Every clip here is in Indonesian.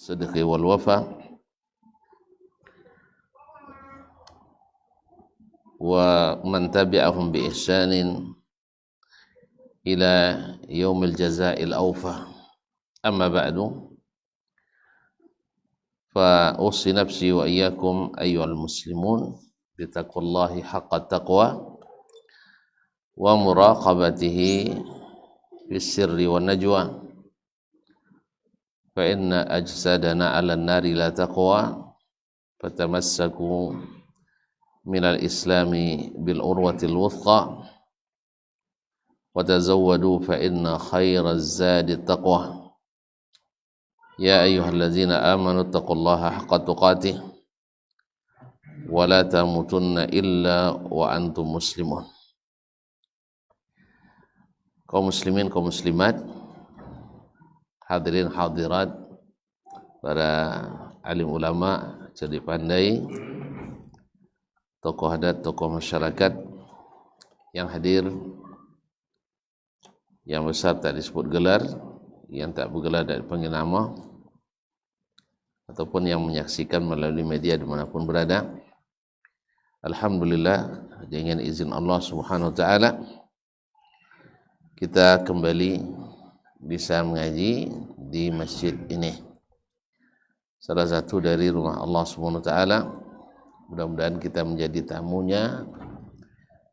الصدق والوفاء ومن تبعهم بإحسان إلى يوم الجزاء الأوفى. أما بعد فأوصي نفسي وإياكم أيها المسلمون بتقوى الله حق التقوى ومراقبته في السر والنجوى، فإن أجسادنا على النار لا تقوى، فتمسكوا من الإسلام بالعروة الوثقى وتزودوا فإن خير الزاد التقوى. يا أيها الذين آمنوا اتقوا الله حق تقاته ولا تموتن إلا وأنتم مسلمون. Kaum muslimin, kaum muslimat, hadirin hadirat, para alim ulama, cerdik pandai, tokoh adat, tokoh masyarakat yang hadir, yang besar tak disebut gelar, yang tak bergelar tak dipanggil nama, ataupun yang menyaksikan melalui media dimanapun berada. Alhamdulillah, dengan izin Allah Subhanahu Wa Taala, kita kembali bisa mengaji di masjid ini, salah satu dari rumah Allah Subhanahu Wa Taala. Mudah-mudahan kita menjadi tamunya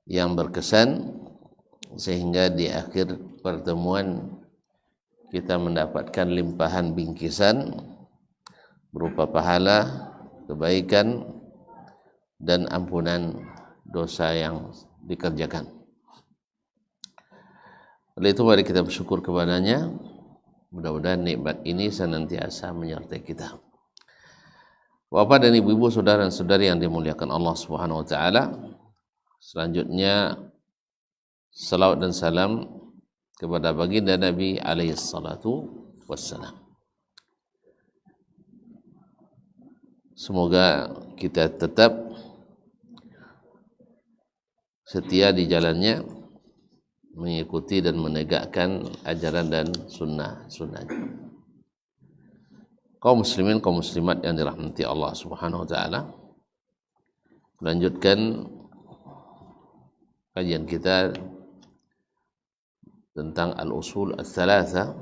yang berkesan, sehingga di akhir pertemuan kita mendapatkan limpahan bingkisan berupa pahala, kebaikan, dan ampunan dosa yang dikerjakan. Oleh itu mari kita bersyukur kepadanya. Mudah-mudahan nikmat ini senantiasa menyertai kita. Bapak dan ibu-ibu, saudara dan saudari yang dimuliakan Allah Subhanahu Wa Taala, selanjutnya salawat dan salam kepada baginda Nabi alaihi salatu wassalam. Semoga kita tetap setia di jalannya, mengikuti dan menegakkan ajaran dan sunnah-sunnahnya. Kaum muslimin, kaum muslimat yang dirahmati Allah Subhanahu Wa Taala, melanjutkan kajian kita tentang al-usul ats-tsalatsa.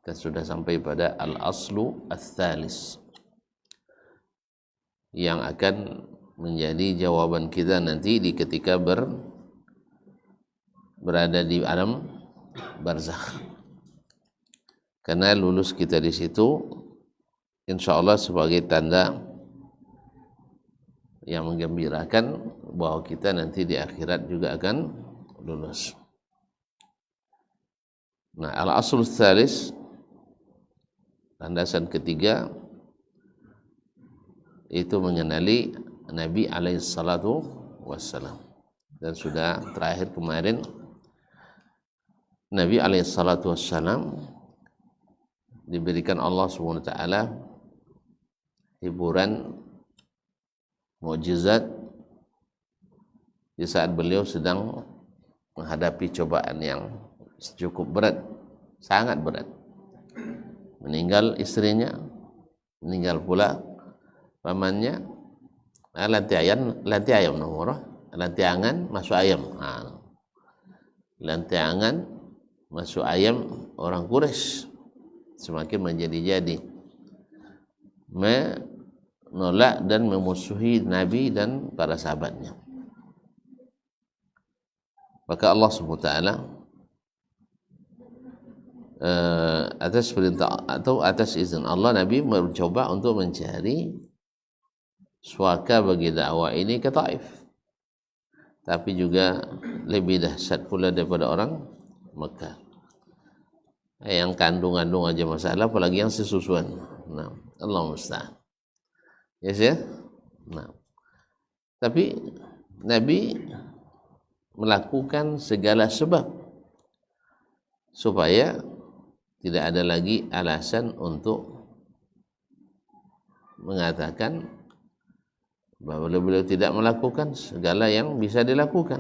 Kita sudah sampai pada al-aslu ats-tsalis yang akan menjadi jawaban kita nanti di ketika berada di alam barzakh. Karena lulus kita di situ insyaallah sebagai tanda yang menggembirakan bahwa kita nanti di akhirat juga akan lulus. Nah, al-asl tsalis, landasan ketiga, itu mengenali Nabi alaihi salatu wassalam. Dan sudah terakhir kemarin, Nabi alaihi salatu wassalam diberikan Allah Subhanahu Wa Taala hiburan mukjizat di saat beliau sedang menghadapi cobaan yang cukup berat, sangat berat. Meninggal istrinya, meninggal pula pamannya, lanti ayam nomor, lanti angan masuk ayam. Lanti angan masuk ayam orang Quraisy semakin menjadi-jadi, menolak dan memusuhi Nabi dan para sahabatnya. Maka Allah Subhanahu Wa Taala atas perintah atau atas izin Allah, Nabi mencoba untuk mencari suaka bagi dakwah ini ke Taif, tapi juga lebih dahsyat pula daripada orang Mekah. Yang kandung-kandung aja masalah, apalagi yang sesusuan. Nah, Allah musta'an. Yes ya? Nah, tapi Nabi melakukan segala sebab supaya tidak ada lagi alasan untuk mengatakan bahwa beliau tidak melakukan segala yang bisa dilakukan.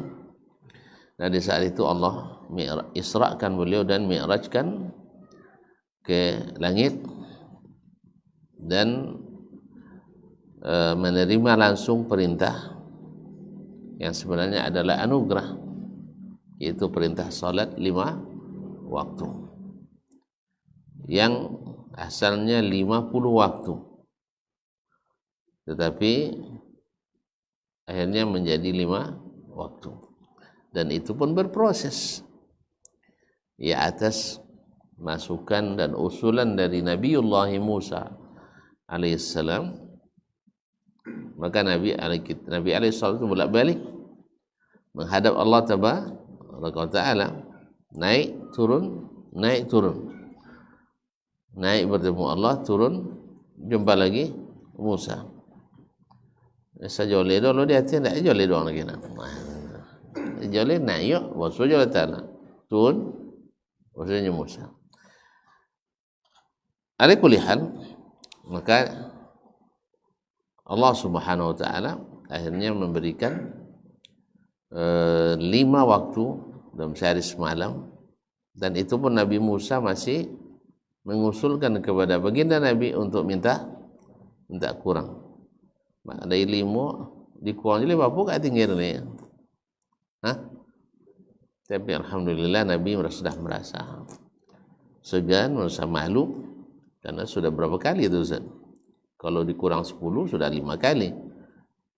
Nah, di saat itu Allah isra'kan beliau dan mi'rajkan ke langit dan menerima langsung perintah yang sebenarnya adalah anugerah, yaitu perintah salat 5 waktu yang asalnya 50 waktu, tetapi akhirnya menjadi 5 waktu, dan itu pun berproses ya atas masukan dan usulan dari Nabiullah Musa alaihissalam. Maka Nabi alaihissalam itu bolak-balik menghadap Allah tabaraka taala, naik turun, naik bertemu Allah, turun jumpa lagi Musa. Sajole dulu dia tidak jole doang lagi nak. Jole naik yo, wasu jole tanah. Turun wasunya Musa. Ala kulli hal, maka Allah Subhanahu wa taala akhirnya memberikan 5 waktu dalam sehari semalam, dan itu pun Nabi Musa masih mengusulkan kepada baginda Nabi untuk minta kurang. Dari 5 dikurang jadi apa kat tinggal ni. Tapi alhamdulillah Nabi sudah merasa segan, merasa malu, karena sudah berapa kali itu Ustaz? Kalau dikurang 10 sudah 5 kali.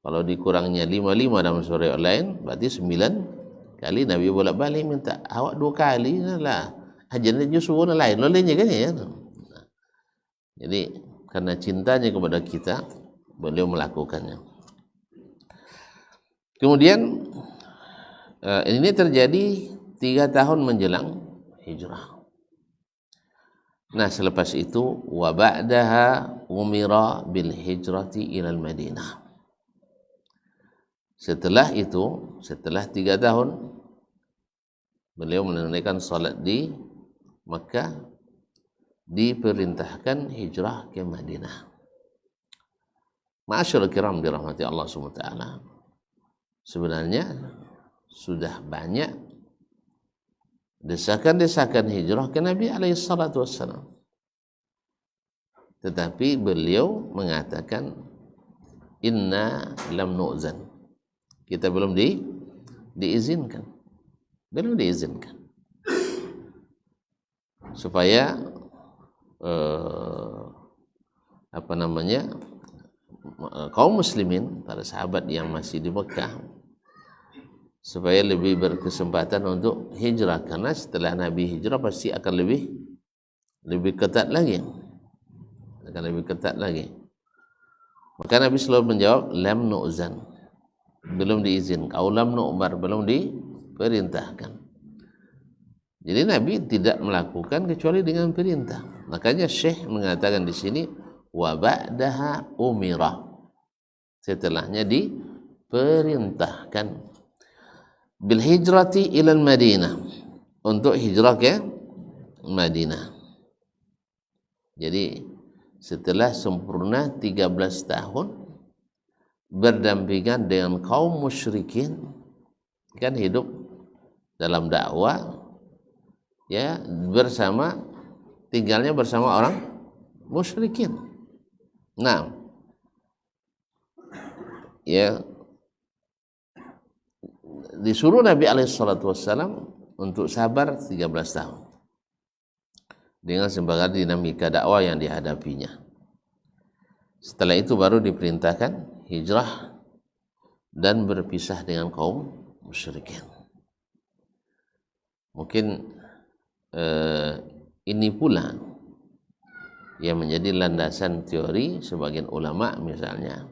Kalau dikurangnya 5 dalam surah yang lain, berarti 9 kali Nabi bolak-balik minta, awak 2 kali lah. Hajannya justru lain, lainnya kan ya. Jadi karena cintanya kepada kita, beliau melakukannya. Kemudian ini terjadi 3 tahun menjelang hijrah. Nah, selepas itu wa ba'daha umira bil hijrati ilal Madinah. Setelah itu, setelah 3 tahun beliau menunaikan salat di Makkah, diperintahkan hijrah ke Madinah. Ma'asyiral kiram dirahmati Allah Subhanahu wa taala. Sebenarnya sudah banyak desakan-desakan hijrah ke Nabi alaihi salatu wassalam, tetapi beliau mengatakan inna lam nu'zan, kita belum diizinkan, supaya kaum muslimin, para sahabat yang masih di Mekah, supaya lebih berkesempatan untuk hijrah, karena setelah Nabi hijrah pasti akan lebih ketat lagi, Maka Nabi selalu menjawab lam nu'zan, belum diizinkan, au lam nu'mar, belum diperintahkan. Jadi Nabi tidak melakukan kecuali dengan perintah. Makanya Syekh mengatakan di sini wa ba'daha umira, setelahnya diperintahkan bil hijrati ilal Madinah, untuk hijrah ke Madinah. Jadi setelah sempurna 13 tahun berdampingan dengan kaum musyrikin, kan hidup dalam dakwah ya, tinggalnya bersama orang musyrikin. Nah, ya, disuruh Nabi alaihissalatu wassalam untuk sabar 13 tahun dengan sebagai dinamika dakwah yang dihadapinya. Setelah itu baru diperintahkan hijrah dan berpisah dengan kaum musyrikin. Mungkin ini pula yang menjadi landasan teori sebagian ulama misalnya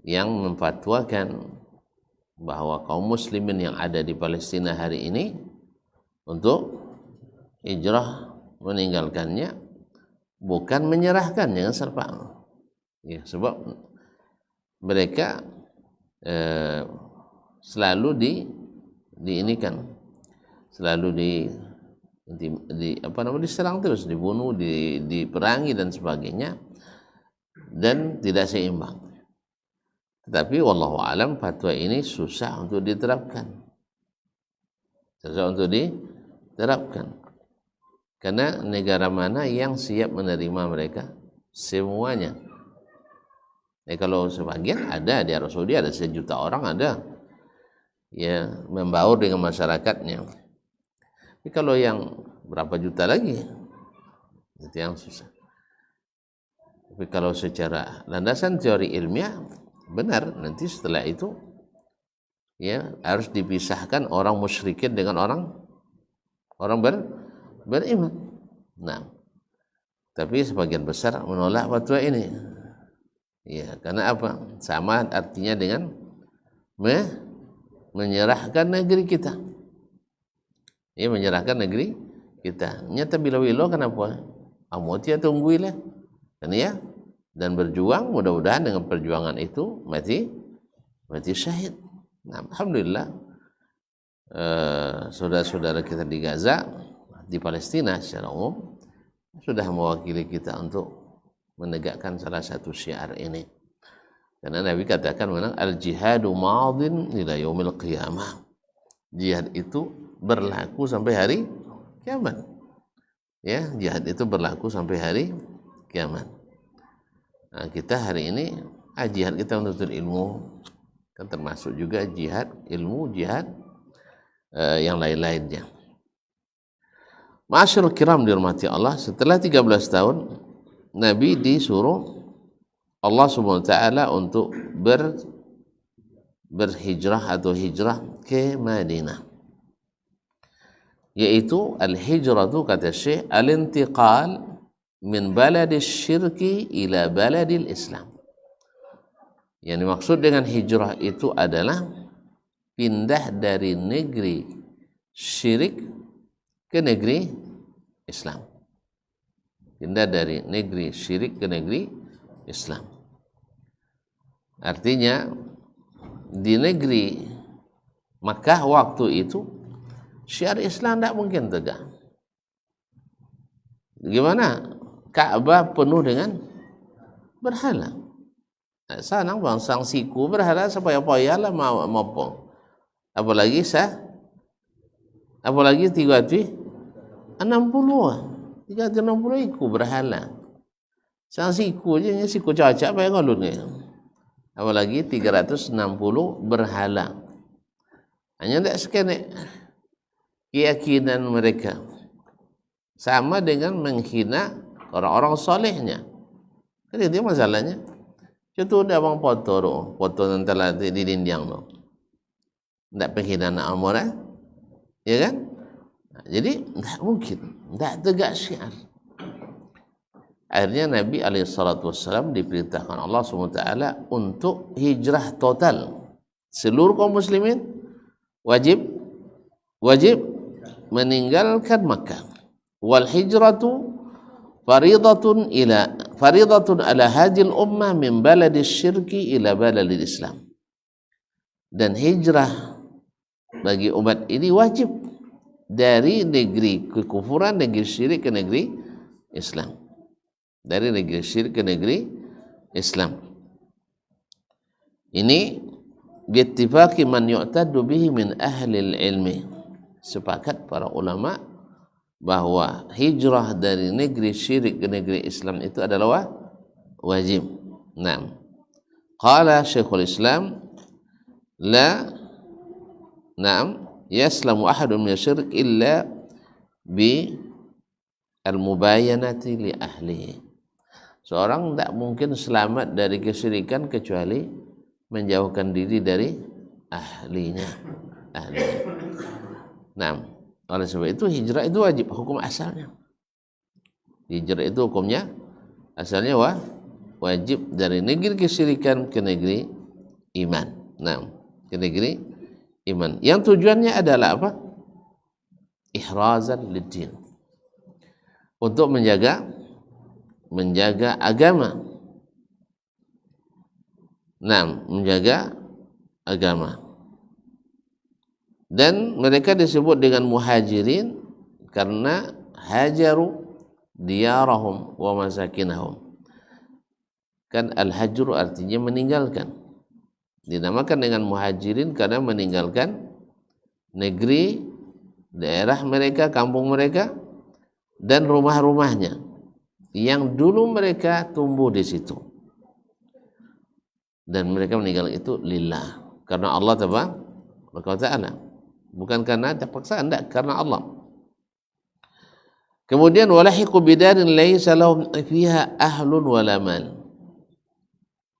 yang memfatwakan bahwa kaum muslimin yang ada di Palestina hari ini untuk hijrah meninggalkannya, bukan menyerahkan, jangan salah paham ya, sebab mereka selalu diinikan, selalu diserang terus, dibunuh, diperangi dan sebagainya, dan tidak seimbang. Tetapi wallahu alam, fatwa ini susah untuk diterapkan, karena negara mana yang siap menerima mereka semuanya. Kalau sebagian ada di Arab Saudi ada 1 juta orang ada, ya membaur dengan masyarakatnya. Tapi kalau yang berapa juta lagi, itu yang susah. Tapi kalau secara landasan teori ilmiah benar, nanti setelah itu ya harus dipisahkan orang musyrikin dengan orang beriman. Nah, tapi sebagian besar menolak fatwa ini. Ya, karena apa? Sama artinya dengan menyerahkan negeri kita. Ya, menyerahkan negeri kita. Nyata bila-bila kenapa? Amutia tungguilah. Kan ya? Dan berjuang, mudah-mudahan dengan perjuangan itu mati syahid. Nah, alhamdulillah saudara-saudara kita di Gaza, di Palestina secara umum sudah mewakili kita untuk menegakkan salah satu syiar ini. Karena Nabi katakan memang al-jihadu madin ila yaumil qiyamah. Jihad itu berlaku sampai hari kiamat. Ya, jihad itu berlaku sampai hari kiamat. Nah, kita hari ini jihad kita menuntut ilmu kan termasuk juga jihad ilmu, jihad yang lain-lainnya. Ma'asyiral kiram dirahmati Allah, setelah 13 tahun Nabi disuruh Allah Subhanahu wa taala untuk berhijrah atau hijrah ke Madinah. Yaitu al-hijratu kata Syekh al-intiqal min baladil syirki ila baladil Islam. Yang dimaksud dengan hijrah itu adalah pindah dari negeri syirik ke negeri Islam. Pindah dari negeri syirik ke negeri Islam. Artinya di negeri Makkah waktu itu syiar Islam tidak mungkin tegak. Gimana? Ka'bah penuh dengan berhala. Sanang bangsang siku berhala sepaya-payalah maupun. Apalagi 360 iku berhala. Sang siku je siku cacak payah kalau ni. Apalagi 360 berhala. Hanya tak sekenek keyakinan mereka sama dengan menghina orang-orang solehnya. Kan itu masalahnya. Contoh ada bang foto nantilah di dinding tu. Tak penghinaan amal, ya kan? Jadi tak mungkin, tak tegak syiar. Akhirnya Nabi SAW diperintahkan Allah SWT untuk hijrah total. Seluruh kaum muslimin wajib meninggalkan Makkah. Wal hijratu faridatun ala hadil ummah min baladis syirki ila baladil Islam. Dan hijrah bagi umat ini wajib dari negeri kekufuran, negeri syirik ke negeri Islam. Dari negeri syirik ke negeri Islam. Ini biittifaqi man yu'taddu bihi min ahli ilmi. Sepakat para ulama bahwa hijrah dari negeri syirik ke negeri Islam itu adalah wajib. Naam. Qala Syekhul Islam la naam yaslamu ahadun min asy-syirk illa bi al-mubayanati li ahlihi. Seorang tidak mungkin selamat dari kesyirikan kecuali menjauhkan diri dari ahlinya. Nah, oleh sebab itu hijrah itu wajib, hukum asalnya. Hijrah itu hukumnya asalnya wajib dari negeri kesyirikan ke negeri iman. Nah, ke negeri iman. Yang tujuannya adalah apa? Ihrazan lid-din. Untuk menjaga agama. Nah, menjaga agama. Dan mereka disebut dengan muhajirin karena hajaru diyarahum wa masakinahum. Kan al-hajru artinya meninggalkan. Dinamakan dengan muhajirin karena meninggalkan negeri, daerah mereka, kampung mereka dan rumah-rumahnya. yang dulu mereka tumbuh di situ dan mereka meninggal itu lillah, karena Allah Taala, bukan karena ada paksaan, tidak, karena Allah. Kemudian walahiqu bidarin laisa lahum fiha ahlun wala mal,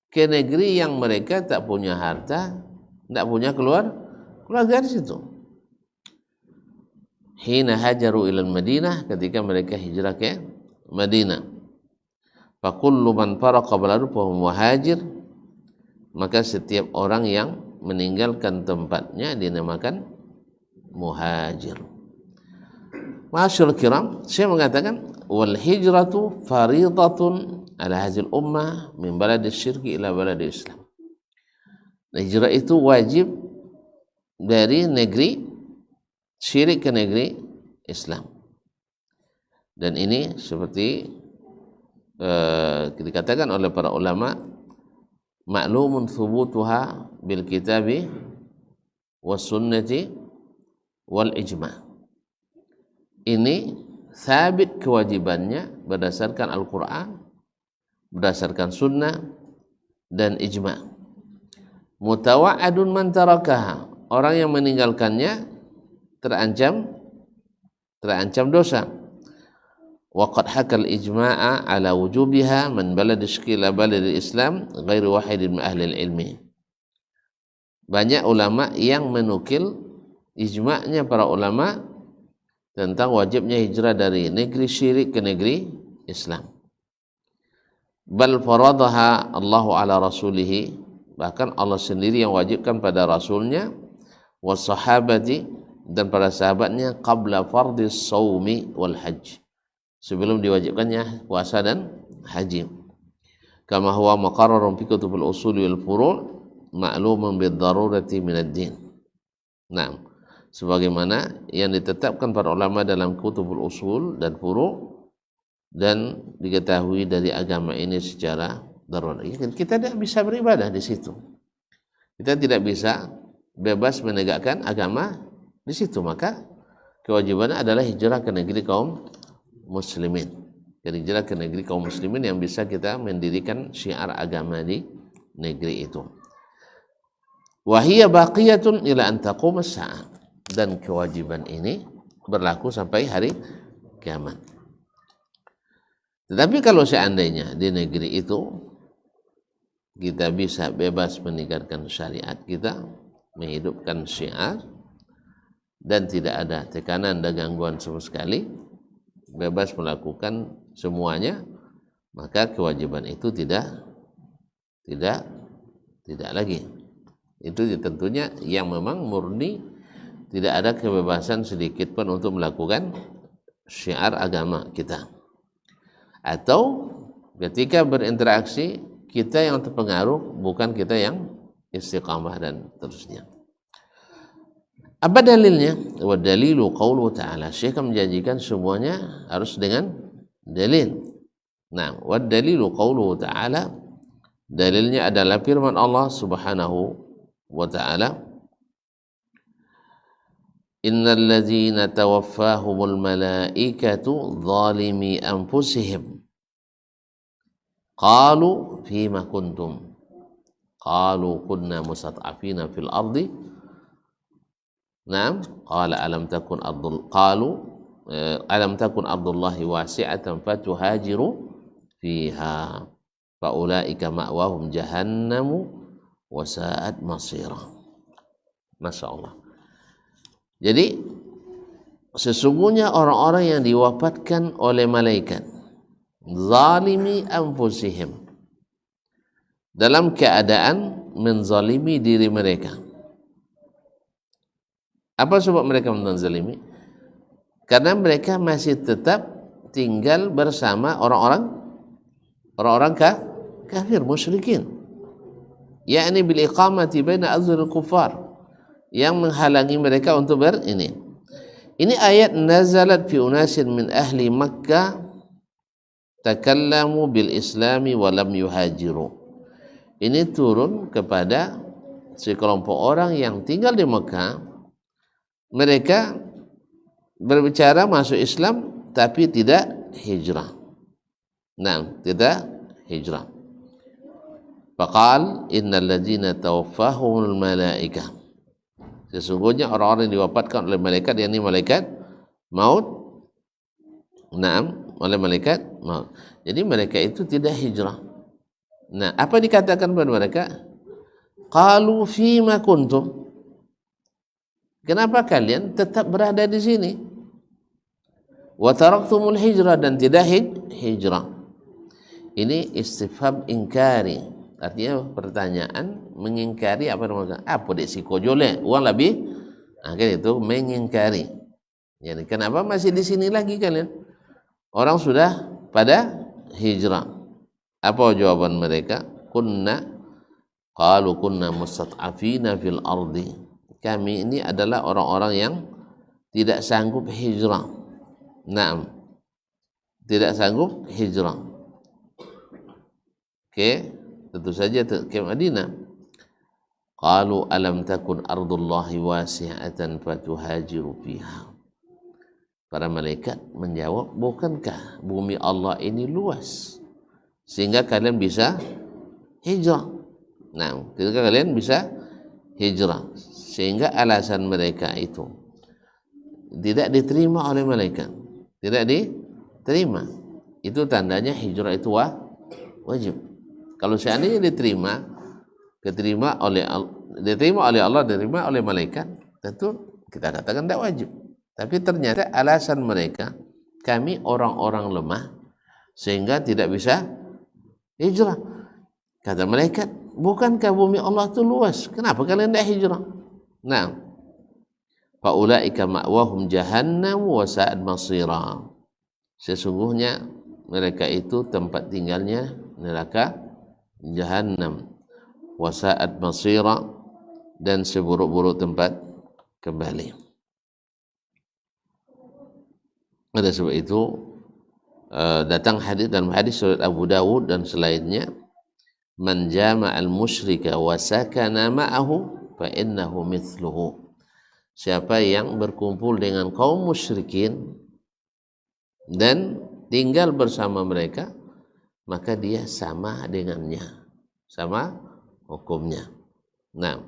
ke negeri yang mereka tak punya harta, tak punya keluarga di situ. Hina hajaru ilal Madinah, ketika mereka hijrah ke Madinah. Fa kullu man faraqa baladu fa huwa muhajir, maka setiap orang yang meninggalkan tempatnya dinamakan muhajir. Ma'asyiral kiram, saya mengatakan wal hijratu faridatun ala hadhil ummah min baladi syirki ila baladi Islam. Hijrah itu wajib dari negeri syirik ke negeri Islam. Dan ini seperti dikatakan oleh para ulama, ma'lumun thubutuha bil kitabi was sunnati wal ijma'. Ini sabit kewajibannya berdasarkan Al-Quran, berdasarkan sunnah dan ijma'. Mutawa'adun man tarakaha, orang yang meninggalkannya terancam dosa. Waqad hakal ijma'a ala wujubiha man balad syikila balad Islam ghairu wahidin min ahli ilmi. Banyak ulama yang menukil ijma'nya para ulama tentang wajibnya hijrah dari negeri syirik ke negeri Islam. Bal faradaha Allahu ala rasulihi, bahkan Allah sendiri yang wajibkan pada rasulnya, was sahabati, dan para sahabatnya, qabla fardhis shaumi wal hajj, sebelum diwajibkannya puasa dan haji. Kama huwa maqarrarun fi kutubil usul wal furu' ma'lumun bid darurati minad din. Nah, sebagaimana yang ditetapkan para ulama dalam kutubul usul dan furu' dan diketahui dari agama ini secara darurat. Kita tidak bisa beribadah di situ. Kita tidak bisa bebas menegakkan agama di situ, maka kewajibannya adalah hijrah ke negeri kaum muslimin. Jadi hijrah ke negeri kaum muslimin yang bisa kita mendirikan syiar agama di negeri itu. Wa hiya baqiyatun ila an taqum as-sa'ah, dan kewajiban ini berlaku sampai hari kiamat. Tetapi kalau seandainya di negeri itu kita bisa bebas meninggalkan syariat kita, menghidupkan syiar, dan tidak ada tekanan dan gangguan sama sekali, bebas melakukan semuanya, maka kewajiban itu tidak lagi. Itu tentunya yang memang murni, tidak ada kebebasan sedikit pun untuk melakukan syiar agama kita. Atau ketika berinteraksi, kita yang terpengaruh, bukan kita yang istiqamah dan terusnya. Apa dalilnya? Wa dalilu qauluhu ta'ala. Syekh menjanjikan semuanya harus dengan dalil. Nah, wa dalilu qauluhu ta'ala, dalilnya adalah firman Allah Subhanahu wa ta'ala, innal ladzina tawaffahumul malaikatu zalimi anfusihim qalu fima kuntum qalu kunna mustad'afina fil ardi. Naam, qala alam takun ardullahi wasi'atan fatuhajiru fiha faulaika ma'wahum jahannamu wa sa'at masira. Masyaallah. Jadi sesungguhnya orang-orang yang diwafatkan oleh malaikat zalimi anfusihim, dalam keadaan menzalimi diri mereka. Apa sebab mereka menzalimi? Karena mereka masih tetap tinggal bersama orang-orang kafir musyrikin, yakni bil iqamati baina azhuril kuffar, yang menghalangi mereka untuk ini. Ini ayat nazalat fi unasin min ahli Makkah takallamu bil islami wa lam yuhajiru. Ini turun kepada sekelompok orang yang tinggal di Mekah. Mereka berbicara masuk Islam tapi tidak hijrah. Nah, tidak hijrah. Faqal innal ladzina tawaffahumul malaikah. Sesungguhnya orang-orang yang diwafatkan oleh malaikat, yakni malaikat maut. Naam, oleh malaikat maut. Jadi mereka itu tidak hijrah. Nah, apa dikatakan kepada mereka? Qalu fima kuntum. Kenapa kalian tetap berada di sini? Wa taraktumul hijrah, dan tidak hijrah. Ini istifham ingkari. Artinya pertanyaan mengingkari apa namanya? Apa dek si kojole? Uang lebih? Akhirnya itu mengingkari. Jadi kenapa masih di sini lagi kalian? Orang sudah pada hijrah. Apa jawaban mereka? Qalu kunna mustad'afina fil ardi. Kami ini adalah orang-orang yang tidak sanggup hijrah. Naam. Tidak sanggup hijrah. Oke, tentu saja ke Madinah. Qalu alam takun ardullahi wasi'atan fatuhajiru fiha. Para malaikat menjawab, bukankah bumi Allah ini luas sehingga kalian bisa hijrah? Nah, ketika kalian bisa hijrah, sehingga alasan mereka itu tidak diterima oleh malaikat, tidak diterima. Itu tandanya hijrah itu wajib. Kalau seandainya diterima oleh Allah, diterima oleh malaikat, tentu kita katakan tidak wajib. Tapi ternyata alasan mereka, kami orang-orang lemah sehingga tidak bisa hijrah. Kata malaikat, bukankah bumi Allah itu luas? Kenapa kalian tidak hijrah? Nah, faulaika ma'wahum jahannam wa sa'at masira. Sesungguhnya mereka itu tempat tinggalnya neraka jahannam, wa sa'at masira, dan seburuk-buruk tempat kembali. Pada sebab itu datang hadis dalam hadis surat Abu Dawud dan selainnya, man jama'al musyrika wa sakana ma'ahu fa innahu mithluhu. Siapa yang berkumpul dengan kaum musyrikin dan tinggal bersama mereka, maka dia sama dengannya, sama hukumnya. Nah,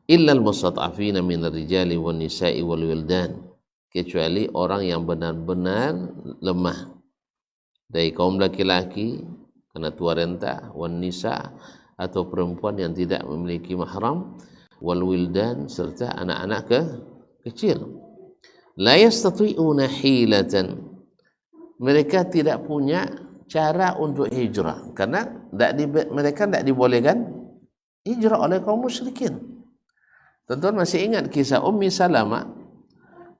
illal mustad'afina minar rijali wan nisa'i wal wildan, kecuali orang yang benar-benar lemah dari kaum laki-laki karena tua renta, wan nisa, atau perempuan yang tidak memiliki mahram, wal wildan, serta anak-anak kecil. La yastati'una hilatan, mereka tidak punya cara untuk hijrah karena mereka tidak dibolehkan hijrah oleh kaum musyrikin. Tentu masih ingat kisah Ummi Salamah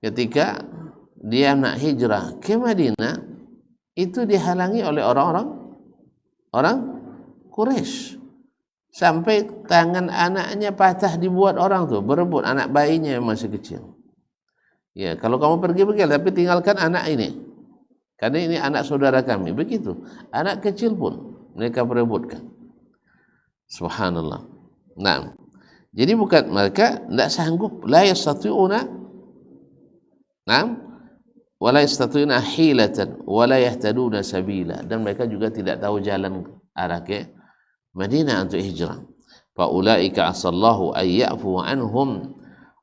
ketika dia nak hijrah ke Madinah, itu dihalangi oleh orang Quraisy, sampai tangan anaknya patah dibuat orang tuh berebut, anak bayinya yang masih kecil. Ya, kalau kamu pergi tapi tinggalkan anak ini, karena ini anak saudara kami. Begitu, anak kecil pun mereka berebutkan. Subhanallah. Nah, jadi bukan mereka tidak sanggup, la yastati'una, nah, wala yastati'una hilatan wala yahtaduna sabila, dan mereka juga tidak tahu jalan arah ke Madinah untuk hijrah. Fa ulaika asallahu ay ya'fu anhum,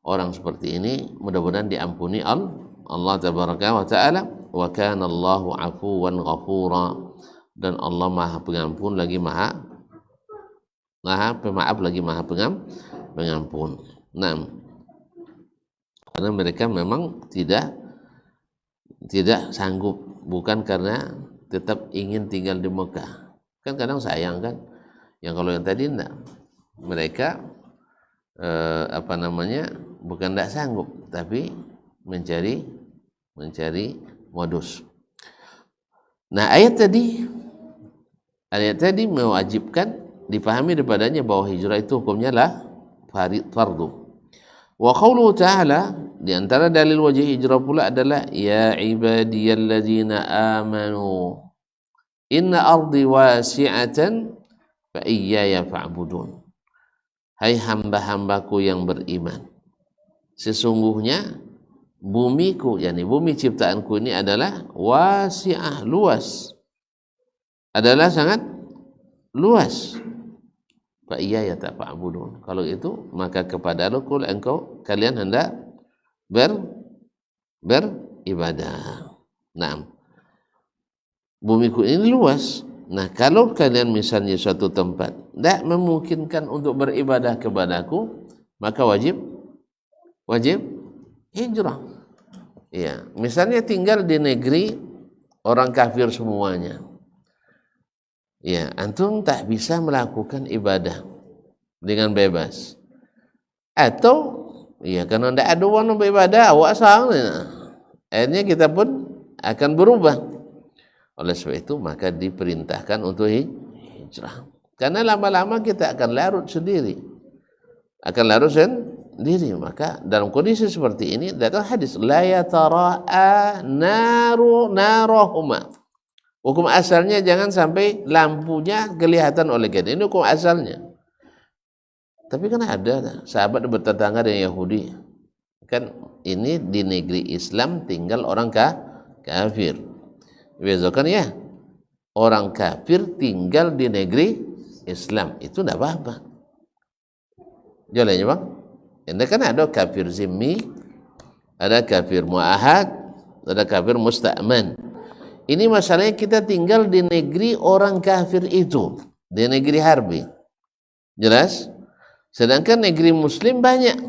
orang seperti ini mudah-mudahan diampuni Allah tabaraka wa taala. Wa kana Allahu afuwan ghafura, dan Allah Maha Pengampun lagi Maha Pemaaf lagi Maha Pengampun. Nah, karena mereka memang tidak sanggup, bukan karena tetap ingin tinggal di Mekah. Kan kadang sayang kan, yang kalau yang tadi enggak, mereka bukan tidak sanggup, tapi mencari modus. Nah, ayat tadi mewajibkan dipahami daripadanya bahwa hijrah itu hukumnya lah fardu. Wa qauluhu ta'ala, di antara dalil wajib hijrah pula adalah ya ibadiyalladzina amanu inna ardi wasi'atan fa iyaya fa'budun. Hai hamba-hambaku yang beriman, sesungguhnya bumiku, yakni bumi ciptaanku ini adalah wasi'ah, luas, adalah sangat luas. Fa iya ya ta'budun. Kalau itu maka kepada Aku engkau kalian hendak beribadah. Nah, bumiku ini luas. Nah, kalau kalian misalnya suatu tempat tidak memungkinkan untuk beribadah kepadaku, maka wajib hijrah. Ya, misalnya tinggal di negeri orang kafir semuanya. Ya, antum tak bisa melakukan ibadah dengan bebas. Atau ya karena tidak ada orang beribadah, awak sang. Akhirnya kita pun akan berubah. Oleh sebab itu maka diperintahkan untuk hijrah. Karena lama-lama kita akan larut sendiri. Maka dalam kondisi seperti ini datang hadis la yatara'a narahuma. Hukum asalnya jangan sampai lampunya kelihatan oleh kita. Ini hukum asalnya. Tapi kan ada sahabat bertetangga dengan Yahudi. Kan ini di negeri Islam tinggal orang kafir. Besokan ya, orang kafir tinggal di negeri Islam. Itu tidak apa-apa. Jalannya bang. Ini kan ada kafir zimmi, ada kafir mu'ahad, ada kafir musta'man. Ini masalahnya kita tinggal di negeri orang kafir itu, di negeri harbi. Jelas? Sedangkan negeri muslim banyak.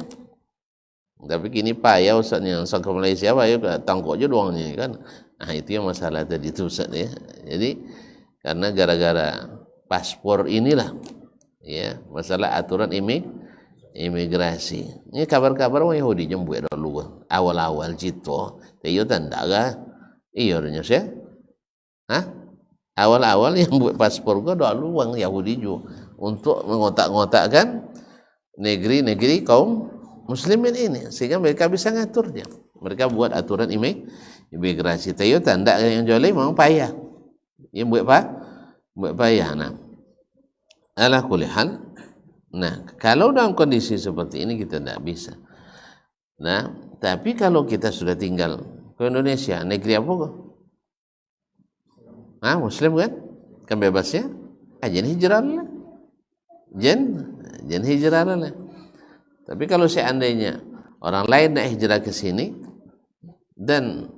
Tapi kini payah Ustaznya, sang ke Malaysia payah tangkok je doangnya kan. Nah, itu yang masalah tadi itu Ustaz ya. Jadi karena gara-gara paspor inilah ya, masalah aturan imigrasi. Ini kabar-kabar orang Yahudi jembuat dulu awal-awal gitu. Iyo tanda ga? Iyo nya saya. Hah? Awal-awal yang buat paspor gua dulu orang Yahudi juga untuk mengotak-ngotakkan negeri-negeri kaum muslimin ini sehingga mereka bisa ngaturnya. Mereka buat aturan imigrasi. Tayo tanda yang jual memang payah. Yang buat payah. Nah, ala kulli hal. Nah, kalau dalam kondisi seperti ini kita tidak bisa. Nah, tapi kalau kita sudah tinggal ke Indonesia, negeri apa kok? Muslim kan? Kan bebasnya? Jen hijrah lah. Jen hijrah lah. Tapi kalau seandainya orang lain nak hijrah ke sini dan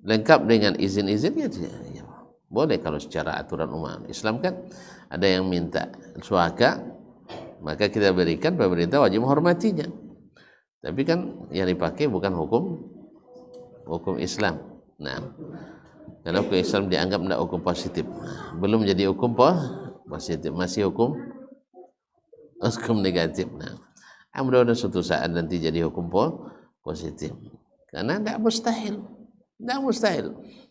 lengkap dengan izin-izin ya, boleh. Kalau secara aturan umat Islam kan ada yang minta suaka, maka kita berikan, pemerintah wajib menghormatinya. Tapi kan yang dipakai bukan hukum Islam. Nah, karena hukum Islam dianggap tidak hukum positif, belum jadi hukum positif, masih hukum negatif. Nah, mudah-mudahan suatu saat nanti jadi hukum positif. Karena tidak mustahil.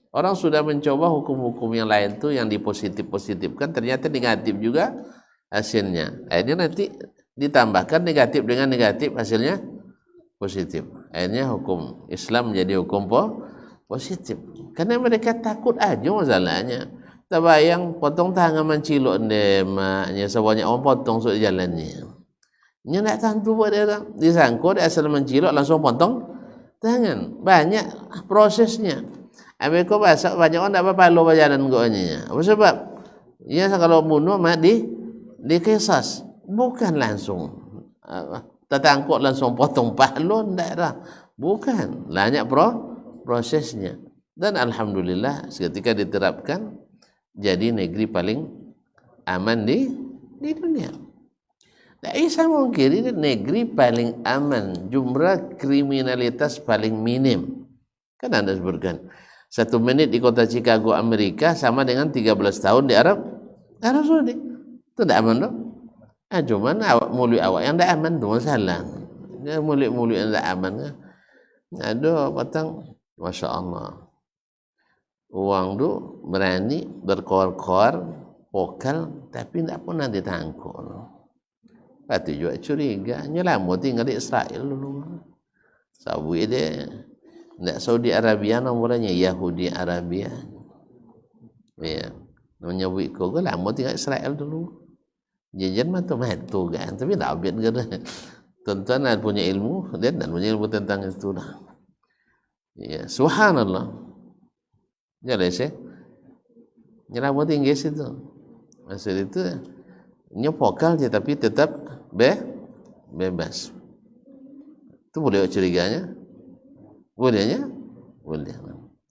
Orang sudah mencoba hukum-hukum yang lain tuh yang dipositif-positifkan, ternyata negatif juga hasilnya. Akhirnya nanti ditambahkan negatif dengan negatif, hasilnya positif. Akhirnya hukum Islam menjadi hukum positif. Karena mereka takut aja masalahnya. Terbayang potong tangan mencilok maknya sebanyak orang potong sudah jalannya. Nya tak tentu buat dia disangkut dia asal mencilok langsung potong tangan. Banyak prosesnya. Habis kau bahasa banyak orang tak apa lo berjalan gonya. Apa sebab? Ya kalau bunuh mah dikisas. Bukan langsung tertangkut langsung potong pahlon dah. Bukan. Banyak prosesnya. Dan alhamdulillah ketika diterapkan jadi negeri paling aman di dunia. Tak bisa mungkin ini negeri paling aman, jumlah kriminalitas paling minim. Kan Anda sebutkan 1 menit di kota Chicago Amerika sama dengan 13 tahun di Arab Saudi. Itu tidak aman dong. Cuman mulut awak yang tidak aman itu masalah. Mulut yang tidak aman. Aduh, patang, masya Allah. Uang tu berani berkor-kor, pokal, tapi tidak pernah ditangkap. Patu juga curiga, nyelamu tinggal di Israel dulu. Sawi dia, tidak Saudi Arabia nomornya Yahudi Arabia. Ya, namanya Wiko, gue lama tinggal Israel dulu. Jajan matu kan, tapi tak update kan. Tuan-tuan punya ilmu, dia tak punya ilmu tentang itu dah. Ya, subhanallah. Jelas ya. Nyerama tinggi situ. Maksud itu nyepokal je tapi tetap bebas. Itu boleh curiganya? Bolehnya? Boleh.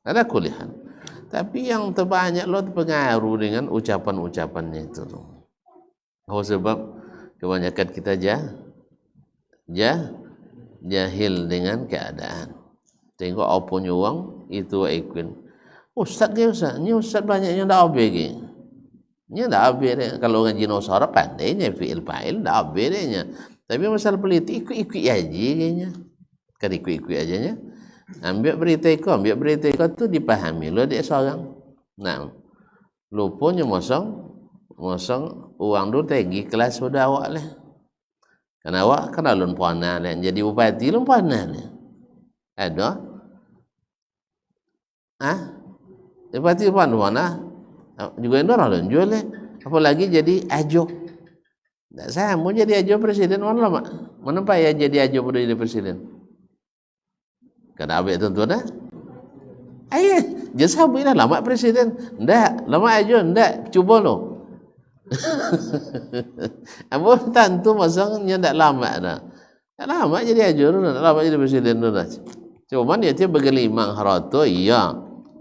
Ada kulihan. Tapi yang terbanyak lo terpengaruh dengan ucapan-ucapannya itu. Oh, sebab kebanyakan kita jahil dengan keadaan. Tengok apa nyuang itu ikut. Ustaz dia ustaz, ni ustaz banyaknya dah habis ke. Nya dah habis dia. Kalau ngaji Nusara pandainya fi'il fa'il dah habis dia. Tapi masalah peliti ikut-ikut aja kayaknya. Kan ikut-ikut aja nya. Ambil berita ikut tu dipahami lo dia seorang. Nah, lupanya mosong uang dulu tegi kelas sudah awak lah. Karena awak kan alun puana lah. Jadi bupati alun puana lah. Ada? Bupati puana juga itu orang jual lah. Apalagi jadi ajo. Tak saya mau jadi ajo presiden mana lama? Mana pak ya jadi ajo pada jadi presiden? Kada abis tentu dah. Ayah, jasa bila lama presiden. Ndak, lama aja ndak, cuba lo. Apa tentu masangnya ndak lama dah. Tak lama jadi aja tu, ndak lama jadi presiden tu dah. Cuma dia bergelimang harato, iya.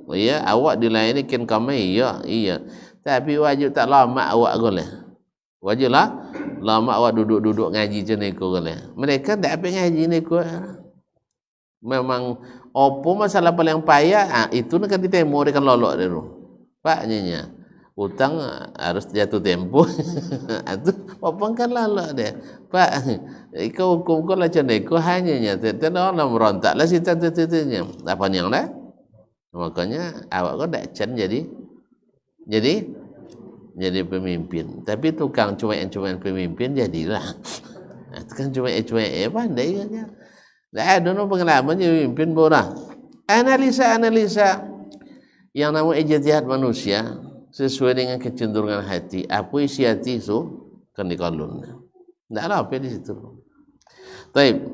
Iya, awak dilayani ken kami, iya. Tapi wajib tak lama awak goleh. Wajib lah, lama awak duduk-duduk ngaji je neko goleh. Mereka ndak apa ngaji neko. Memang opo masalah paling payah itu nak ditemo dia kan lolok dia tu. Pak nya utang harus jatuh tempo. Itu apa kan lolok dia. Pak kau hukum kau lah cendeko hanya nya tidak orang merontak lah si tete-tetenya. Apa yang dah? Makanya awak kau dak can jadi pemimpin. Tapi tukang cuek-cuek pemimpin jadilah. Itu kan cuek-cuek pandai kan. Dah ada pengalaman jadi pemimpin bola. Analisa yang nama ijtihad manusia sesuai dengan kecenderungan hati. Apa isi hati itu kan dikalun. Tak ada apa di situ. Baik,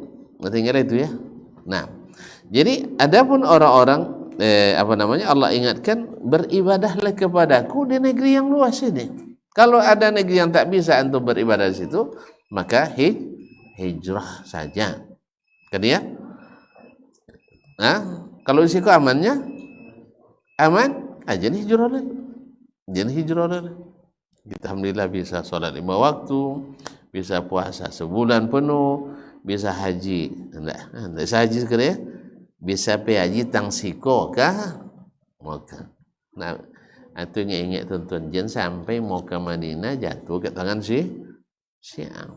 tinggal itu ya. Nah, jadi adapun orang-orang Allah ingatkan beribadahlah kepadaku di negeri yang luas ini. Kalau ada negeri yang tak bisa untuk beribadah di situ, maka hijrah saja. Kan ya? Kalau isiku amannya aman, jadi hijrah lah. Kita alhamdulillah bisa sholat 5 waktu, bisa puasa sebulan penuh, bisa haji. Enggak bisa haji sekarang ya? Bisa pergi haji tang siko kah? Maka. Nah, itu ingat tuan-tuan, jangan sampai mau ke Madinah jatuh ke tangan Syiah.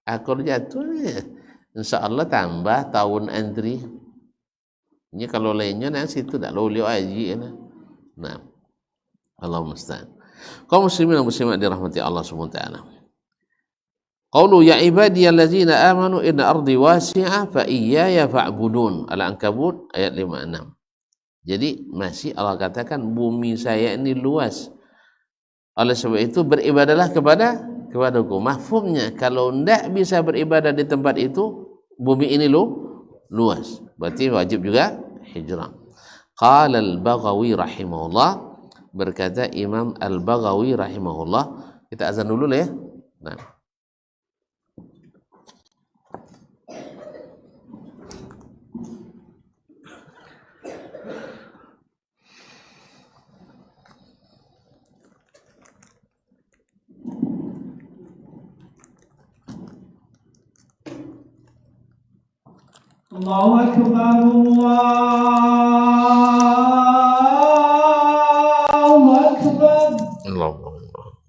Akor jatuh ya. InsyaAllah tambah tahun antri. Ini kalau lainnya nanti situ tak lalu haji. Nah, Allah musta'an. Kaum muslimin dan muslimat dirahmati Allah SWT. Qaulu ya ibadiyallazina amanu inna ardi wasi'ah fa iyaya fa'budun. Al-Ankabut ayat 56. Jadi masih Allah katakan bumi saya ini luas. Oleh sebab itu beribadalah kepadaku. Mafhumnya kalau tidak bisa beribadah di tempat itu, bumi ini luas. Berarti wajib juga hijrah. Qala al-Baghawi rahimahullah, berkata Imam al-Baghawi rahimahullah. Kita azan dulu lah ya. Nah. Allahu Akbar, Allahu Akbar, Allahu Akbar,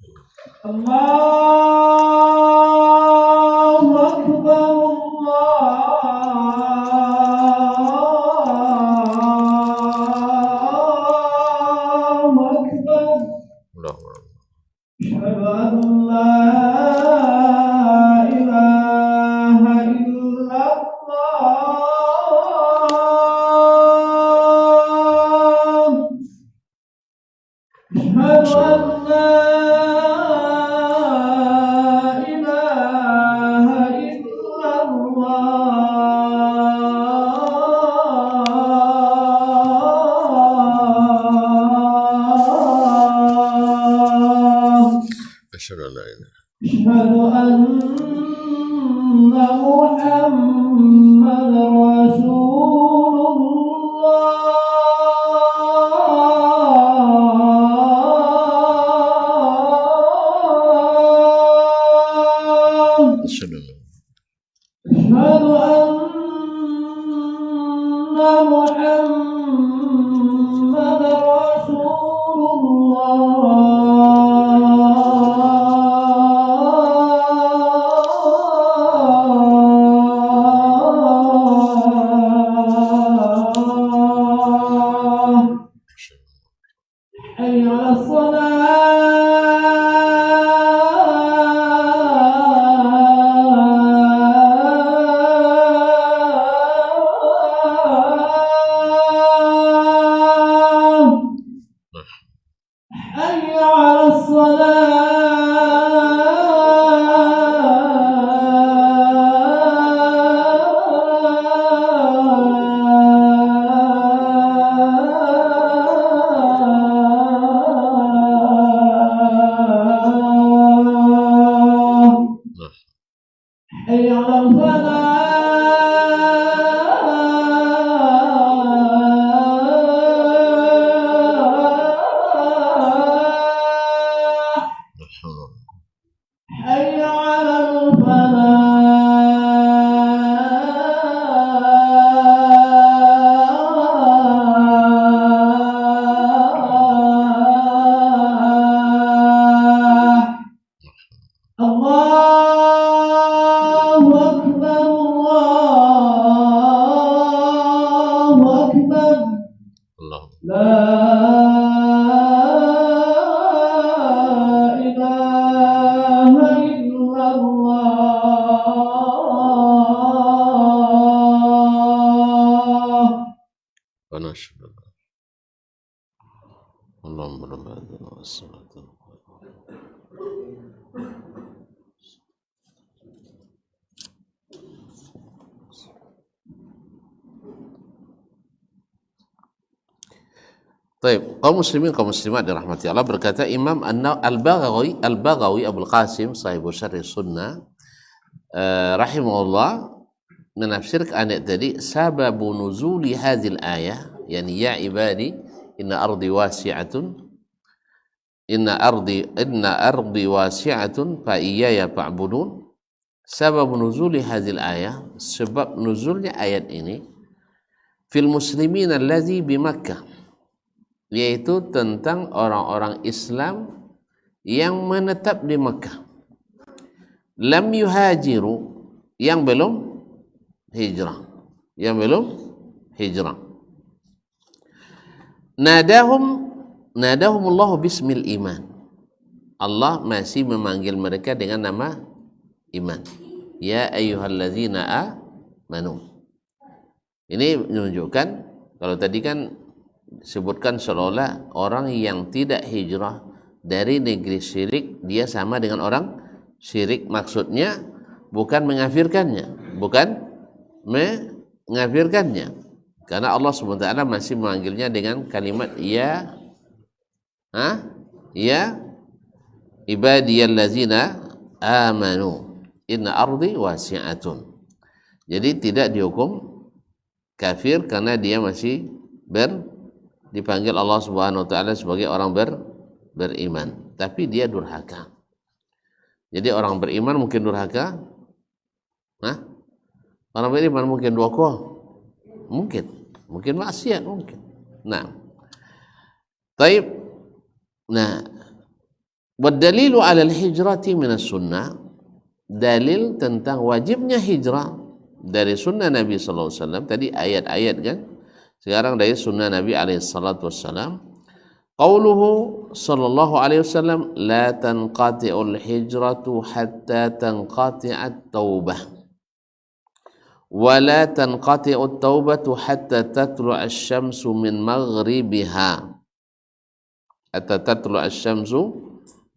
Asyhadu an la ونشهد اللهم رب هذه والصلاة Baik, kaum muslimin kaum muslimat dirahmati Allah, berkata Imam Al-Baghawi Abul Qasim sahibu Syarh Sunnah rahimahullah menafsirkan ayat tadi, sababu nuzuli hadhil ayah, yani ya ibadi inna ardi wasi'atun fa iyaya fa'budun. Sabab nuzuli hadhil ayah, sebab nuzulnya ayat ini, fil muslimin allazi bi Makkah, yaitu tentang orang-orang Islam yang menetap di Makkah, lam yuhajiru, yang belum hijrah, nadahumullahu bismil iman, Allah masih memanggil mereka dengan nama iman, ya ayyuhalladzina amanu. Ini menunjukkan, kalau tadi kan sebutkan seolah orang yang tidak hijrah dari negeri syirik dia sama dengan orang syirik, maksudnya bukan mengafirkannya, karena Allah SWT masih memanggilnya dengan kalimat ya ibadiyallazina amanu inna ardi wasi'atun. Jadi tidak dihukum kafir karena dia masih dipanggil Allah Subhanahu wa taala sebagai orang beriman, tapi dia durhaka. Jadi orang beriman mungkin durhaka? Orang beriman mungkin duakoh? Mungkin maksiat mungkin. Nah, taib. Nah, berdalilu ala al-hijrati minas sunnah, dalil tentang wajibnya hijrah dari sunnah Nabi sallallahu alaihi wasallam. Tadi ayat-ayat kan, sekarang dari sunnah Nabi alaihi salatu wassalam. Qauluhu sallallahu alaihi wasallam, la tanqati'ul hijratu hatta tanqati'at taubah wa la tanqati'ut taubatu hatta tatlu'a asy-syamsu min maghribiha, hatta tatlu'a asy-syamsu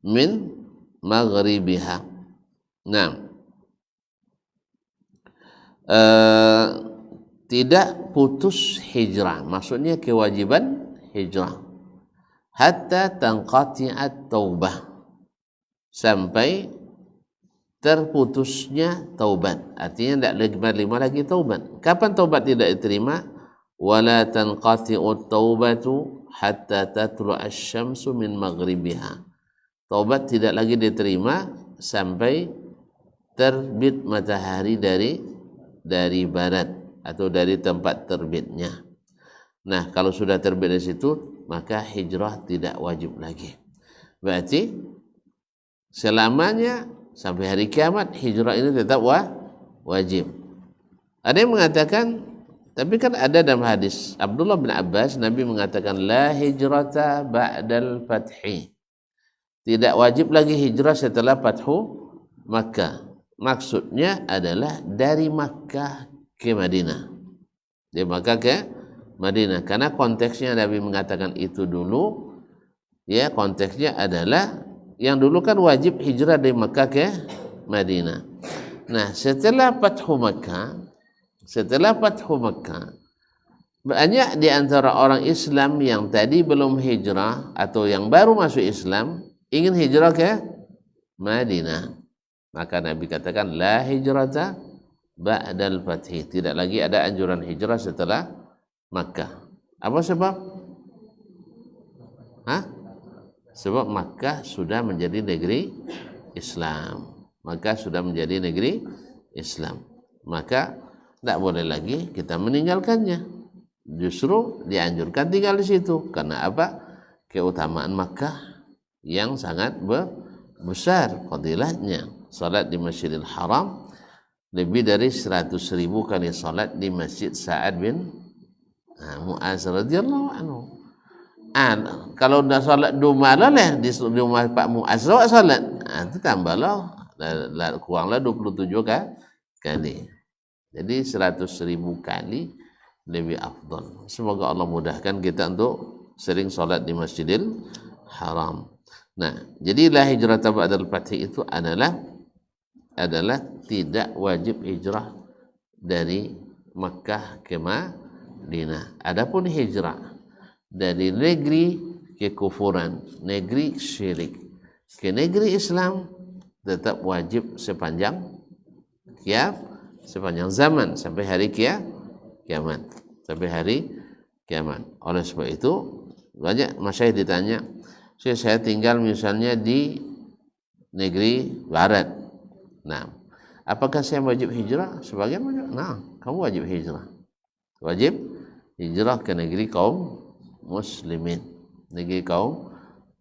min maghribiha. Nah, tidak putus hijrah, maksudnya kewajiban hijrah, hatta tanqati'at taubah, sampai terputusnya taubat, artinya tidak menerima lagi taubat. Kapan taubat tidak diterima? Wala tanqati'ut taubatu hatta tatlu'a asy-syamsu min maghribiha, taubat tidak lagi diterima sampai terbit matahari dari barat atau dari tempat terbitnya. Nah, kalau sudah terbit dari situ, maka hijrah tidak wajib lagi. Berarti selamanya sampai hari kiamat hijrah ini tetap wajib. Ada yang mengatakan, tapi kan ada dalam hadis Abdullah bin Abbas, Nabi mengatakan la hijrata ba'dal fathi, tidak wajib lagi hijrah setelah fathu Makkah. Maksudnya adalah dari Makkah ke Madinah, dari Makkah ke Madinah, karena konteksnya Nabi mengatakan itu dulu, ya konteksnya adalah yang dulu kan wajib hijrah dari Makkah ke Madinah. Nah, setelah fathu Makkah, banyak di antara orang Islam yang tadi belum hijrah atau yang baru masuk Islam ingin hijrah ke Madinah. Maka Nabi katakan la hijrata ba'dal fathi, tidak lagi ada anjuran hijrah setelah Makkah. Apa sebab? Sebab Makkah sudah menjadi negeri Islam. Maka tidak boleh lagi kita meninggalkannya. Justru dianjurkan tinggal di situ. Karena apa? Keutamaan Makkah yang sangat besar fadilatnya. Salat di Masjidil Haram lebih dari 100.000 kali salat di Masjid Sa'ad bin Mu'az radhiyallahu anhu. Kalau dah salat 2 malam di rumah Pak Mu'az salat, itu tambahlah kuranglah 27 kali. Jadi 100.000 kali lebih afdal. Semoga Allah mudahkan kita untuk sering solat di Masjidil Haram. Nah, jadilah hijrah ba'dal fathi itu adalah tidak wajib hijrah dari Makkah ke Madinah. Adapun hijrah dari negeri kekufuran, negeri syirik ke negeri Islam tetap wajib sepanjang zaman sampai hari kiamat. Sampai hari kiamat. Oleh sebab itu banyak masyayikh ditanya, saya tinggal misalnya di negeri barat. Nah, apakah saya wajib hijrah? Sebagian wajib. Nah, kamu wajib hijrah. Wajib hijrah ke negeri kaum muslimin. Negeri kaum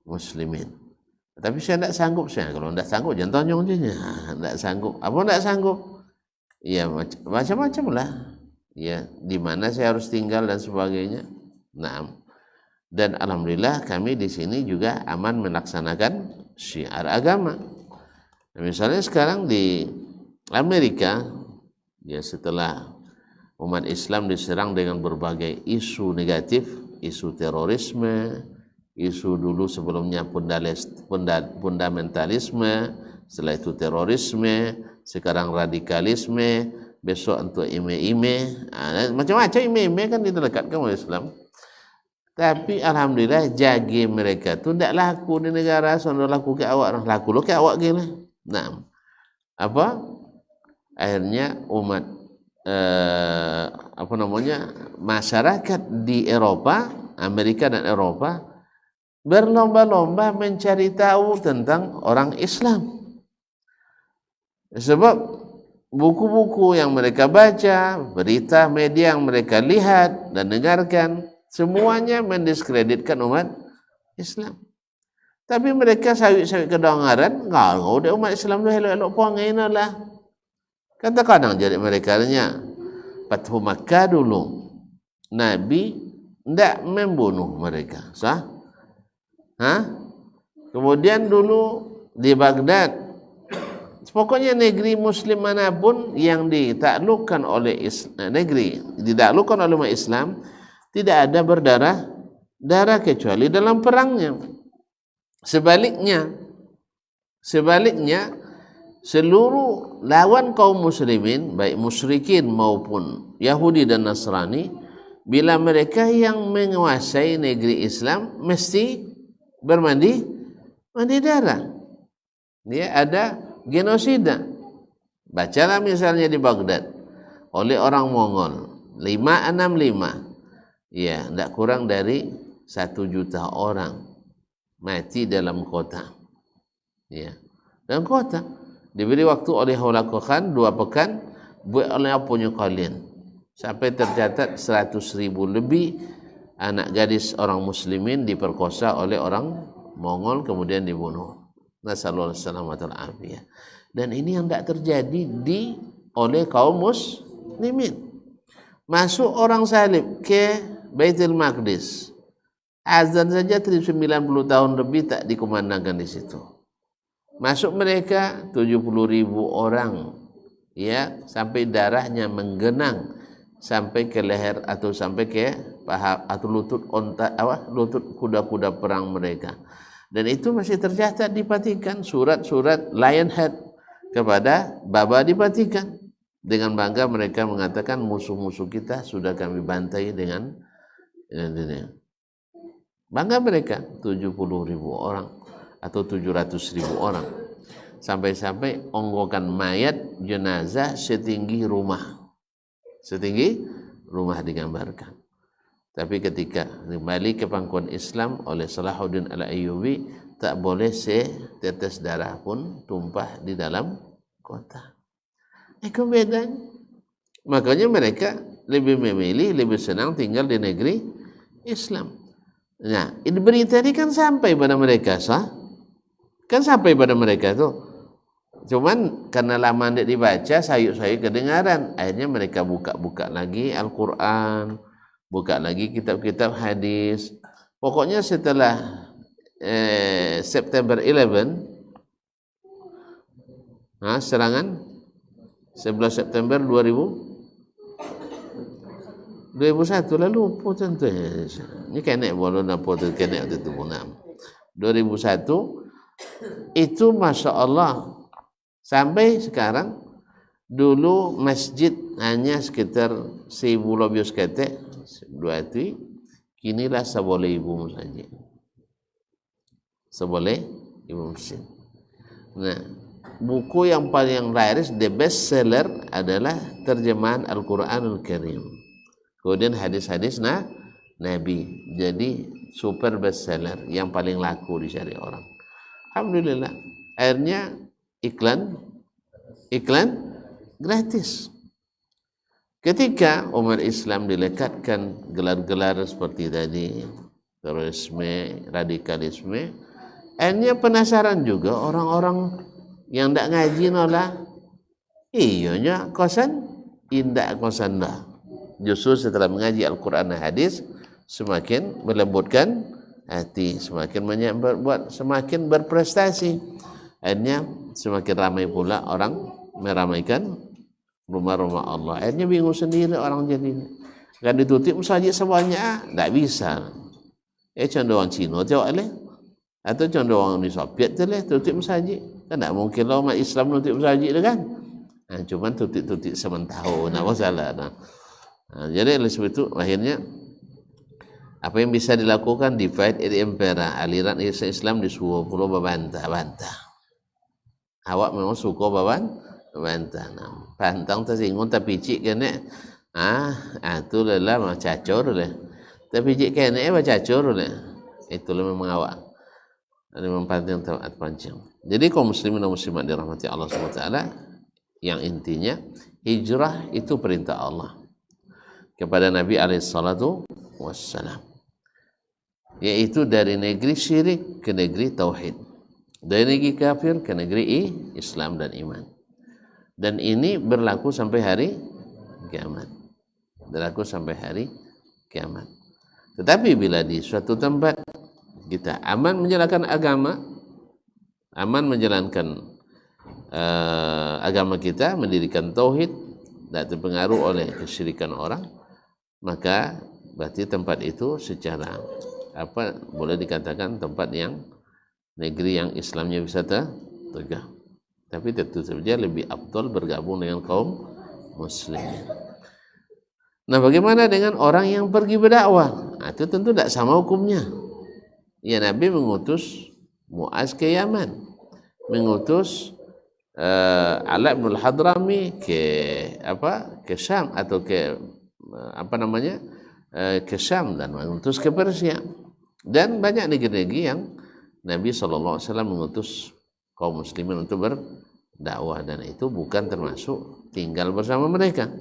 muslimin. Tapi saya tidak sanggup. Kalau tidak sanggup, jangan tonyong dia. Tidak sanggup. Apa tidak sanggup? Ya macam-macam lah. Ya, di mana saya harus tinggal dan sebagainya. Nah, dan alhamdulillah kami di sini juga aman melaksanakan syiar agama. Nah, misalnya sekarang di Amerika, ya setelah umat Islam diserang dengan berbagai isu negatif, isu terorisme, isu dulu sebelumnya fundamentalisme, setelah itu terorisme, sekarang radikalisme, besok untuk ime-ime, macam-macam ime-ime kan didekatkan oleh Islam. Tapi alhamdulillah jagi mereka tu tidak laku di negara, sono laku ke awak, laku lo ke awak gini. Nah, apa? Akhirnya umat masyarakat di Eropa, Amerika dan Eropa berlomba-lomba mencari tahu tentang orang Islam. Sebab buku-buku yang mereka baca, berita media yang mereka lihat dan dengarkan, semuanya mendiskreditkan umat Islam. Tapi mereka sawit-sawit kedengaran, ngau dia umat Islam tu elok-elok puangai lah. Kadang-kadang jadi mereka nya Fathu Makkah dulu Nabi tidak membunuh mereka, sah? Kemudian dulu di Baghdad, pokoknya negeri Muslim manapun yang ditaklukkan oleh ditaklukkan oleh umat Islam, tidak ada berdarah kecuali dalam perangnya. Sebaliknya seluruh lawan kaum muslimin, baik musyrikin maupun Yahudi dan Nasrani, bila mereka yang menguasai negeri Islam mesti mandi darah. Dia ada genosida. Bacalah misalnya di Baghdad oleh orang Mongol 565. Ya, tidak kurang dari 1 juta orang mati dalam kota. Ya, dalam kota diberi waktu oleh Hulagu Khan 2 pekan, buat oleh apa punya kalian, sampai tercatat 100.000 lebih anak gadis orang muslimin diperkosa oleh orang Mongol kemudian dibunuh. Nasallallahu alaihi. Dan ini yang tidak terjadi oleh kaum muslimin. Masuk orang salib ke Baitul Maqdis, azan saja 90 tahun lebih tak dikumandangkan di situ. Masuk mereka 70.000 orang, ya, sampai darahnya menggenang sampai ke leher atau sampai ke paha atau lutut kuda-kuda perang mereka. Dan itu masih tercatat di Vatikan, surat-surat Lionhead kepada Baba di Vatikan. Dengan bangga mereka mengatakan musuh-musuh kita sudah kami bantai dengan ini. Bangga mereka 70.000 orang atau 700.000 orang. Sampai-sampai onggokan mayat jenazah setinggi rumah. Setinggi rumah digambarkan. Tapi ketika kembali ke pangkuan Islam oleh Salahuddin Al-Ayyubi, tak boleh setetes darah pun tumpah di dalam kota. Itu bedanya. Makanya mereka lebih memilih, lebih senang tinggal di negeri Islam. Nah, ini berita ini kan sampai pada mereka, sah? Kan sampai pada mereka tuh. Cuman karena lama tidak dibaca, sayuk-sayuk kedengaran. Akhirnya mereka buka-buka lagi Al-Quran, buka lagi kitab-kitab hadis. Pokoknya setelah September 11, serangan 11 September 2001, 2001 lalu apa tentu ini kenek bolon apa tu kenek tu punam 2001 itu Masya Allah sampai sekarang. Dulu masjid hanya sekitar 1000 lebih seketek dua itu kinilah seboleh ibu saja seboleh ibu mesin. Nah, buku yang paling laris, the best seller adalah terjemahan Al-Quranul Karim, kemudian hadis-hadis Nabi, jadi super best seller yang paling laku dicari orang. Alhamdulillah, akhirnya iklan gratis. Ketika umat Islam dilekatkan gelar-gelar seperti tadi, terorisme, radikalisme, akhirnya penasaran juga orang-orang yang tidak ngaji nolak. Iyonya kosan, indak kosan dah. Justru setelah mengaji Al-Quran dan hadis, semakin melembutkan hati, semakin semakin berprestasi. Akhirnya semakin ramai pula orang meramaikan rumah-rumah Allah. Akhirnya bingung sendiri orang jadi. Kan ditutup masjid semuanya, tak bisa. Contoh orang Cina tengok leh, atau contoh orang Uni Soviet tu leh tutup masjid. Kan tak mungkin lah umat Islam tutup masjid tu kan. Cuma tutup sementara, nak masalah. Jadi oleh sebab itu akhirnya apa yang bisa dilakukan divide et impera, aliran Islam disuruh pulau berbantah-bantah. Awak memang suka bantah. Pantang tersinggung tapi cik kena tu lelah macam cacor le. Tapi cik kena cacor le. Itulah memang awak. Memang pantang taat pancing. Jadi kaum muslimin dan muslimat dirahmati Allah SWT, yang intinya hijrah itu perintah Allah kepada Nabi alaihissalatu wassalam, yaitu dari negeri syirik ke negeri tauhid, dari negeri kafir ke negeri Islam dan iman. Dan ini berlaku sampai hari kiamat. Tetapi bila di suatu tempat kita aman menjalankan agama, aman menjalankan agama kita, mendirikan tauhid, tidak terpengaruh oleh kesyirikan orang, maka berarti tempat itu secara boleh dikatakan tempat yang negeri yang Islamnya bisa tegak. Tapi tentu saja lebih afdal bergabung dengan kaum muslimin. Nah, bagaimana dengan orang yang pergi berdakwah? Itu tentu tidak sama hukumnya. Ya, Nabi mengutus Muaz ke Yaman, mengutus Ala bin al-Hadrami ke Syam atau ke ke Syam, dan mengutus ke Persia, dan banyak negeri-negeri yang Nabi SAW mengutus kaum muslimin untuk berdakwah, dan itu bukan termasuk tinggal bersama mereka,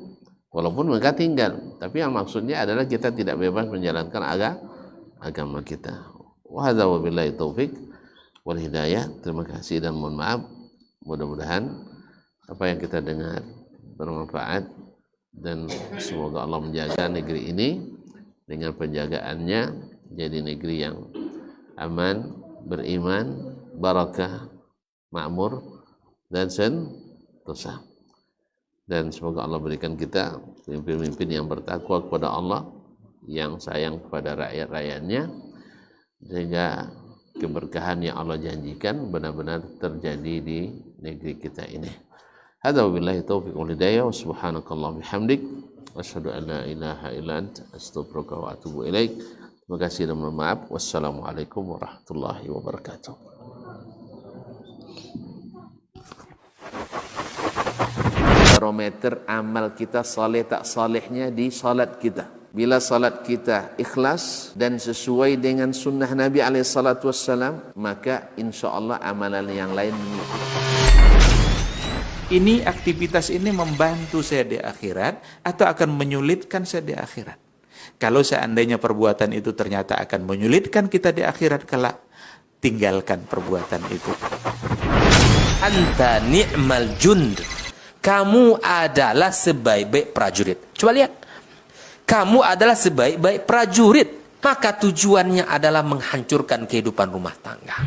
walaupun mereka tinggal, tapi yang maksudnya adalah kita tidak bebas menjalankan agama kita. Wa hadza wabillahi taufik wal hidayah. Terima kasih dan mohon maaf. Mudah-mudahan apa yang kita dengar bermanfaat, dan semoga Allah menjaga negeri ini dengan penjagaannya jadi negeri yang aman, beriman, barakah, makmur, dan sentosa. Dan semoga Allah berikan kita pemimpin-pemimpin yang bertakwa kepada Allah, yang sayang kepada rakyat-rakyatnya, sehingga keberkahan yang Allah janjikan benar-benar terjadi di negeri kita ini. Hadza wabillahi taufiq wal hidayah, wa subhanakallah bihamdik, asyhadu an la ilaha illa anta, astaghfiruka wa atubu ilaik. Terima kasih dan mohon maaf. Wassalamualaikum warahmatullahi wabarakatuh. Barometer amal kita saleh tak salehnya di salat kita. Bila salat kita ikhlas dan sesuai dengan sunnah Nabi SAW, maka insya Allah amalan yang lain mengikuti. Ini aktivitas ini membantu saya di akhirat atau akan menyulitkan saya di akhirat? Kalau seandainya perbuatan itu ternyata akan menyulitkan kita di akhirat kelak, tinggalkan perbuatan itu. Anta ni'mal jund. Kamu adalah sebaik-baik prajurit. Coba lihat. Kamu adalah sebaik-baik prajurit. Maka tujuannya adalah menghancurkan kehidupan rumah tangga.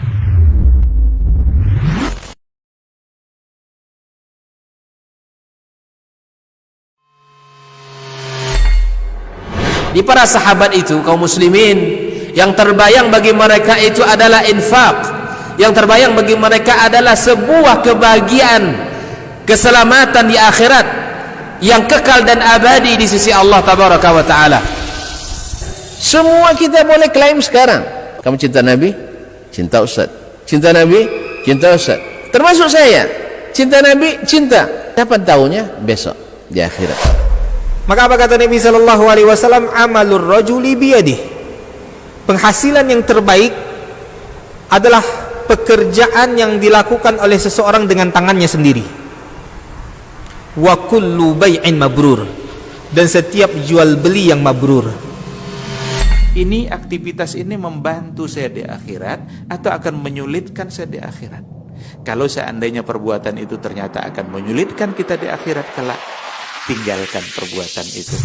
Di para sahabat itu, kaum muslimin, yang terbayang bagi mereka itu adalah infak, yang terbayang bagi mereka adalah sebuah kebahagiaan, keselamatan di akhirat yang kekal dan abadi di sisi Allah tabaraka wa taala. Semua kita boleh klaim sekarang. Kamu cinta Nabi? Cinta Ustaz. Cinta Nabi? Cinta Ustaz. Termasuk saya. Cinta Nabi? Cinta. Kapan tahunya? Besok di akhirat. Maka apa kata Nabi sallallahu alaihi wasallam? Amalur rajuli biyadih. Penghasilan yang terbaik adalah pekerjaan yang dilakukan oleh seseorang dengan tangannya sendiri. Wa kullu bai'in mabrur. Dan setiap jual beli yang mabrur. Ini aktivitas ini membantu saya di akhirat atau akan menyulitkan saya di akhirat? Kalau seandainya perbuatan itu ternyata akan menyulitkan kita di akhirat kelak, tinggalkan perbuatan itu.